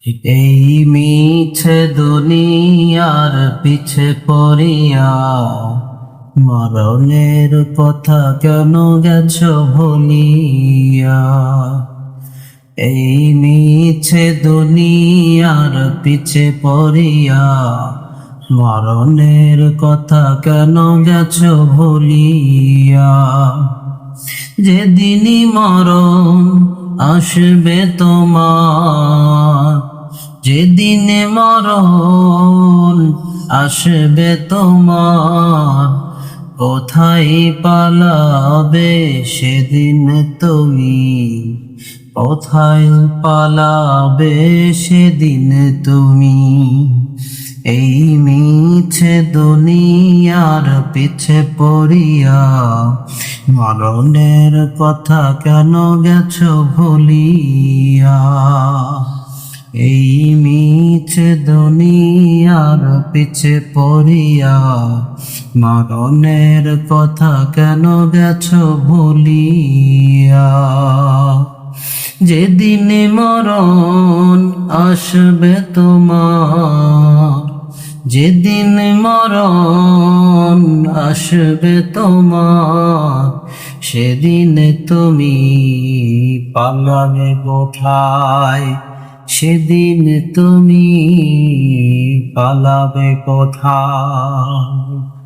এই মিছে দুনিয়ার পিছে পড়িয়া মরণের কথা কেন গেছ ভুলিয়া। এই মিছে দুনিয়ার পিছে পড়িয়া মরণের কথা কেন গেছ ভুলিয়া। যেদিনই মরণ আসবে তোমার, যেদিন মরণ আসবে তোমার, কোথায় পালাবে সেদিন তুমি, কোথায় পালাবে সেদিন তুমি। এই মিছে দুনিয়ার পিছে পড়িয়া মরণের কথা কেন গেছ ভুলিয়া। এই মিছে দুনিয়ার পিছে পড়িয়া মরণের কথা কেন গেছ ভুলিয়া। যেদিন মরণ আসবে তোমার, যেদিন মরণ আসবে তোমার, সেদিন তুমি পালাবে কোথায়, সেদিন তুমি পালাবে কোথায়।